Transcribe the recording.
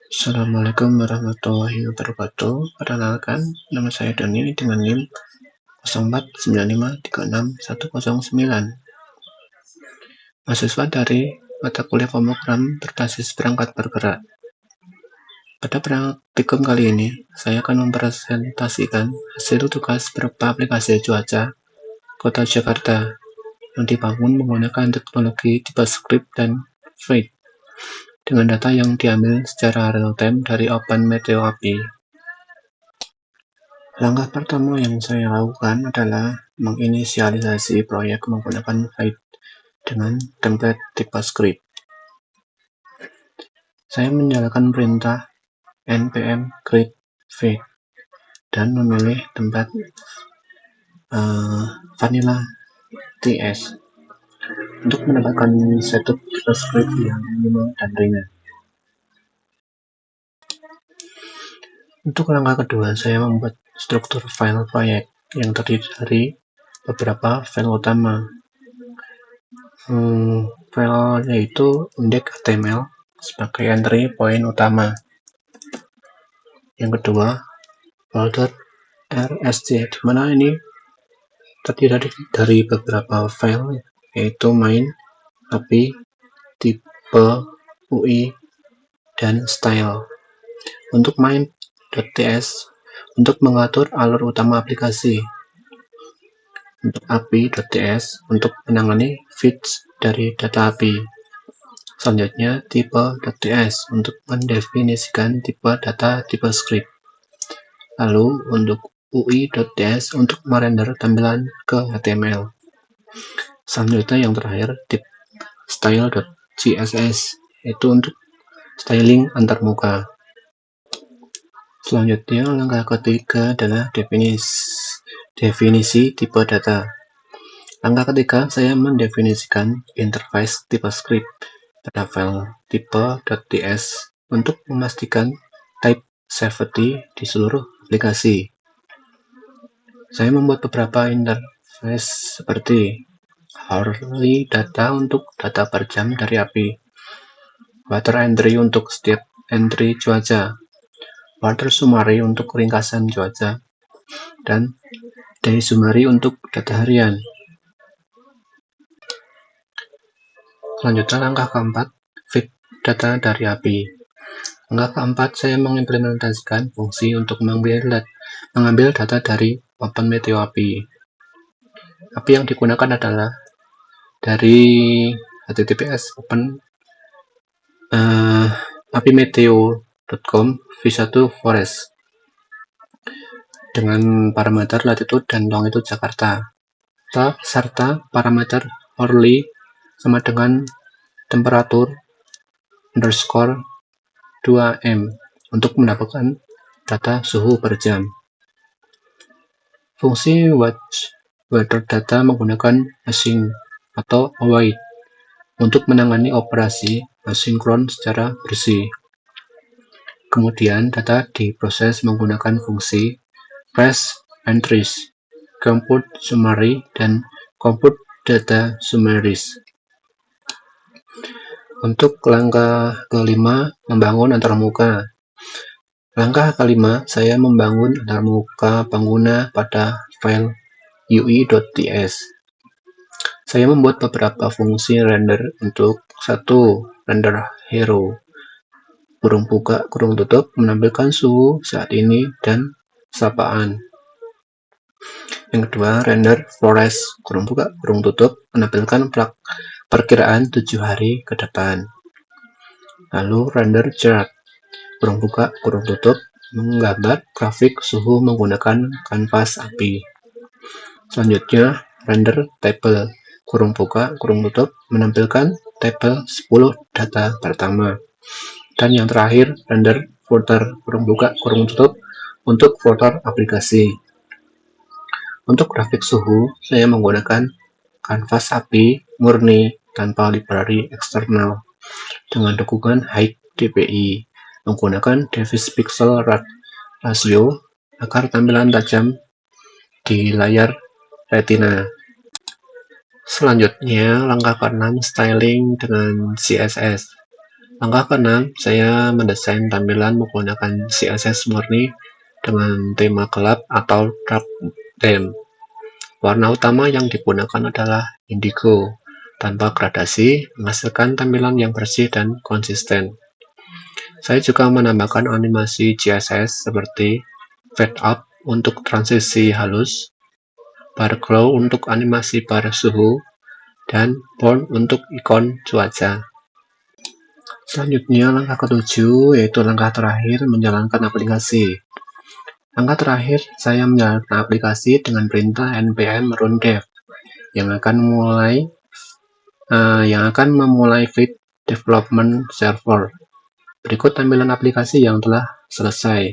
Assalamualaikum warahmatullahi wabarakatuh. Perkenalkan, nama saya Dani dengan NIM 0495361109. Mahasiswa dari mata kuliah pemrogram berbasis perangkat bergerak. Pada praktikum kali ini, saya akan mempresentasikan hasil tugas berupa aplikasi cuaca Kota Jakarta yang dibangun menggunakan teknologi TypeScript dan Fade dengan data yang diambil secara real-time dari OpenMeteoAPI. Langkah pertama yang saya lakukan adalah menginisialisasi proyek menggunakan Fade dengan template TypeScript. Saya menyalakan perintah npm create fade dan memilih template vanilla ts untuk mendapatkan setup TypeScript yang minimal dan ringan. Untuk langkah kedua, saya membuat struktur file proyek yang terdiri dari beberapa file utama. File yaitu index.html sebagai entry point utama. Yang kedua, folder rsj, di mana ini terdiri dari beberapa file yaitu main, api, tipe, UI, dan style. Untuk main.ts untuk mengatur alur utama aplikasi. Untuk api.ts untuk menangani feeds dari data API. Selanjutnya, tipe.ts untuk mendefinisikan tipe data TypeScript. Lalu, untuk UI.ts untuk merender tampilan ke HTML. Selanjutnya, yang terakhir, style.css itu untuk styling antarmuka. Selanjutnya, langkah ketiga adalah definisi tipe data. Langkah ketiga, saya mendefinisikan interface TypeScript pada file tipe.ts untuk memastikan type safety di seluruh aplikasi. Saya membuat beberapa interface seperti hourly data untuk data per jam dari API, water entry untuk setiap entry cuaca, water summary untuk ringkasan cuaca, dan day summary untuk data harian. Selanjutnya, langkah keempat, feed data dari API. Langkah keempat, saya mengimplementasikan fungsi untuk mengambil data dari OpenMeteoAPI. API yang digunakan adalah dari https apimeteo.com v1 forest dengan parameter latitude dan longitude Jakarta serta parameter hourly sama dengan temperatur underscore 2m untuk mendapatkan data suhu per jam. Fungsi watch weather data menggunakan async atau await untuk menangani operasi asinkron secara bersih. Kemudian data diproses menggunakan fungsi fetch entries, compute summary, dan compute data summaries. Untuk langkah kelima, membangun antarmuka. Langkah kelima, saya membangun antarmuka pengguna pada file ui.ts. Saya membuat beberapa fungsi render untuk render hero, kurung buka, kurung tutup, menampilkan suhu saat ini dan sapaan. Yang kedua, render forest, kurung buka, kurung tutup, menampilkan perkiraan 7 hari ke depan. Lalu render chart, kurung buka, kurung tutup, menggambar grafik suhu menggunakan kanvas API. Selanjutnya, render table, kurung buka, kurung tutup, menampilkan tabel 10 data pertama. Dan yang terakhir, render footer, kurung buka, kurung tutup, untuk footer aplikasi. Untuk grafik suhu, saya menggunakan kanvas API murni tanpa library eksternal dengan dukungan high dpi, menggunakan device pixel ratio agar tampilan tajam di layar retina. Selanjutnya, langkah ke-6, styling dengan CSS. Langkah keenam, saya mendesain tampilan menggunakan CSS murni dengan tema gelap atau dark theme. Warna utama yang digunakan adalah indigo, tanpa gradasi, menghasilkan tampilan yang bersih dan konsisten. Saya juga menambahkan animasi CSS seperti fade up untuk transisi halus, bar glow untuk animasi bar suhu, dan bold untuk ikon cuaca. Selanjutnya, langkah ketujuh yaitu langkah terakhir menjalankan aplikasi. Langkah terakhir, saya menjalankan aplikasi dengan perintah npm run dev yang akan memulai Fate Development Server. Berikut tampilan aplikasi yang telah selesai.